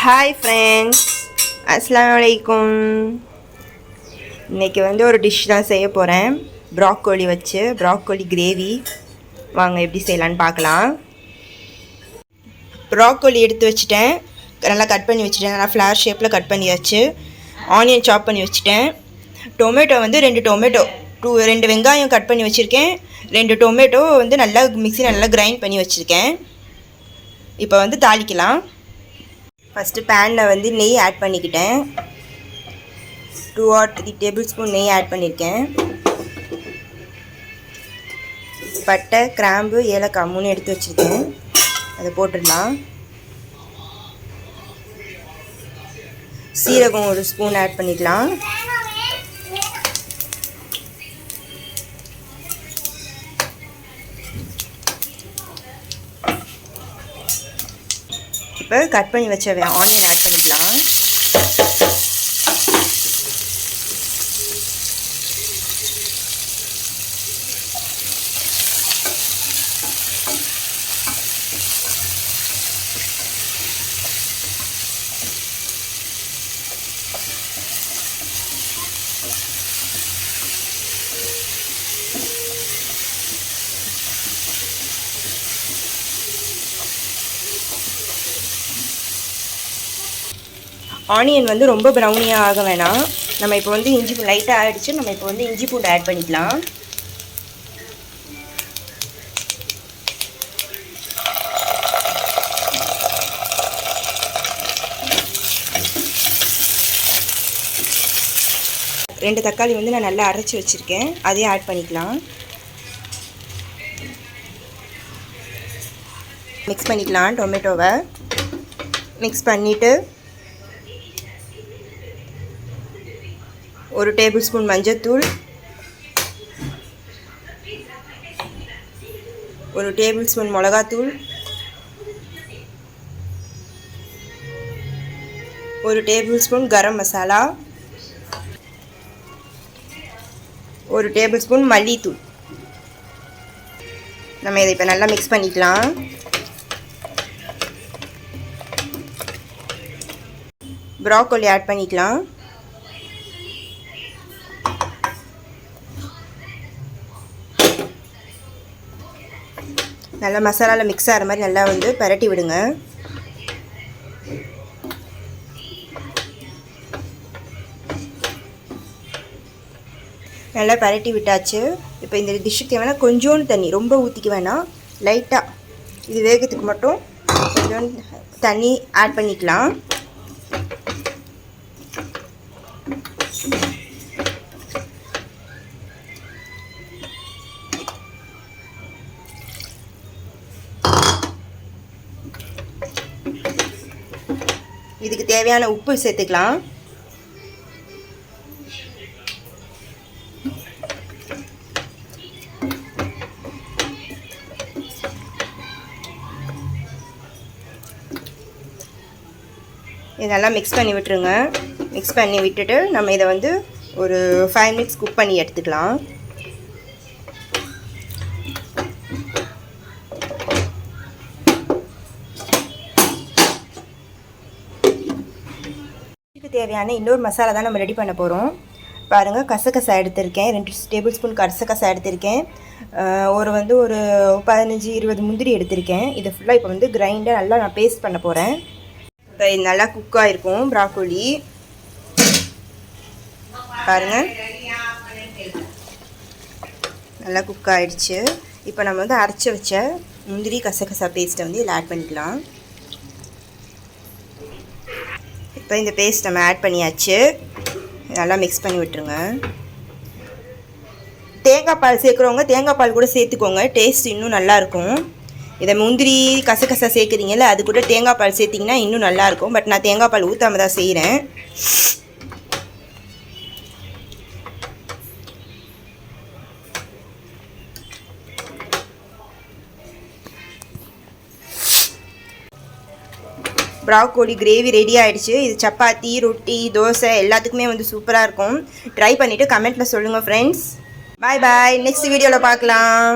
Hi friends, அஸ்ஸலாமு அலைக்கும். இன்றைக்கி ஒரு டிஷ் தான் செய்ய போகிறேன். ப்ராக்கோலி வச்சு ப்ராக்கோலி கிரேவி. வாங்க எப்படி செய்யலான்னு பார்க்கலாம். ப்ராக்கோலி எடுத்து வச்சுட்டேன், நல்லா கட் பண்ணி வச்சுட்டேன். நல்லா ஃப்ளவர் ஷேப்பில் கட் பண்ணியாச்சு. ஆனியன் சாப் பண்ணி வச்சுட்டேன். டொமேட்டோ 2 டொமேட்டோ, 2 வெங்காயம் கட் பண்ணி வச்சுருக்கேன். 2 டொமேட்டோ நல்லா மிக்ஸியில் நல்லா கிரைண்ட் பண்ணி வச்சுருக்கேன். இப்போ தாளிக்கலாம். ஃபஸ்ட்டு பேனில் நெய் ஆட் பண்ணிக்கிட்டேன். 2 or 3 டேபிள் ஸ்பூன் நெய் ஆட் பண்ணியிருக்கேன். பட்டை, கிராம்பு, ஏலக்காய் 3 எடுத்து வச்சுருக்கேன். அதை போட்டுடலாம். சீரகம் 1 ஸ்பூன் ஆட் பண்ணிக்கலாம். இப்போ கட் பண்ணி வச்ச ஆனியன் ஆட் பண்ணிக்கலாம். ஆனியன் ரொம்ப ப்ரௌனியாக ஆக வேணாம். நம்ம இப்போ இஞ்சி லைட்டாக ஆகிடுச்சு. நம்ம இப்போ இஞ்சி பூண்டு ஆட் பண்ணிக்கலாம். ரெண்டு தக்காளி நான் நல்லா அரைச்சி வச்சுருக்கேன், அதையும் ஆட் பண்ணிக்கலாம். மிக்ஸ் பண்ணிக்கலாம். டொமேட்டோவை மிக்ஸ் பண்ணிவிட்டு 1 டேபிள் ஸ்பூன் மஞ்சள்தூள், 1 டேபிள் ஸ்பூன் மிளகாத்தூள், 1 table spoon garam masala, 1 table spoon மல்லித்தூள். நம்ம இதை இப்போ நல்லா மிக்ஸ் பண்ணிக்கலாம். ப்ராக்கோலி ஆட் பண்ணிக்கலாம். நல்லா மசாலாவில் மிக்ஸ் ஆகிற மாதிரி நல்லா பரட்டி விடுங்க. நல்லா பரட்டி விட்டாச்சு. இப்போ இந்த டிஷ்ஷுக்கு தேவைன்னா கொஞ்சோண்டு தண்ணி, ரொம்ப ஊற்றிக்க வேணாம், லைட்டாக இது வேகத்துக்கு மட்டும் கொஞ்சம் தண்ணி ஆட் பண்ணிக்கலாம். இதுக்கு தேவையான உப்பு சேர்த்துக்கலாம். இதெல்லாம் மிக்ஸ் பண்ணி விட்டுருங்க. மிக்ஸ் பண்ணி விட்டுட்டு நம்ம இதை ஒரு 5 மினிட்ஸ் குக் பண்ணி எடுத்துக்கலாம். தேவையான இன்னொரு மசாலா தான் நம்ம ரெடி பண்ண போகிறோம். பாருங்கள், கசகசா எடுத்திருக்கேன். 2 டேபிள் ஸ்பூன் கசகசா எடுத்திருக்கேன். ஒரு 15-20 முந்திரி எடுத்திருக்கேன். இது ஃபுல்லாக இப்போ கிரைண்டர் நல்லா நான் பேஸ்ட் பண்ண போகிறேன். இப்போ இது நல்லா குக் ஆகிருக்கும் ப்ராக்கோலி. பாருங்கள், நல்லா குக் ஆகிடுச்சு. இப்போ நம்ம அரைச்சி வச்ச முந்திரி கசகசா பேஸ்ட்டை இதில் ஆட் பண்ணிக்கலாம். இப்போ இந்த பேஸ்ட் நம்ம ஆட் பண்ணியாச்சு. நல்லா மிக்ஸ் பண்ணி விட்டுருங்க. தேங்காய் பால் சேர்க்குறவங்க தேங்காய் பால் கூட சேர்த்துக்கோங்க, டேஸ்ட் இன்னும் நல்லாயிருக்கும். இதை முந்திரி கசகசா சேர்க்குறீங்கல்ல, அது கூட தேங்காய் பால் சேர்த்திங்கன்னா இன்னும் நல்லாயிருக்கும். பட் நான் தேங்காய் பால் ஊற்றாம தான் செய்கிறேன். ப்ராக்கோலி கிரேவி ரெடி ஆகிடுச்சு. இது சப்பாத்தி, ரொட்டி, தோசை எல்லாத்துக்குமே சூப்பராக இருக்கும். ட்ரை பண்ணிவிட்டு கமெண்ட்டில் சொல்லுங்கள் ஃப்ரெண்ட்ஸ். பாய் பாய். நெக்ஸ்ட் வீடியோவில் பார்க்கலாம்.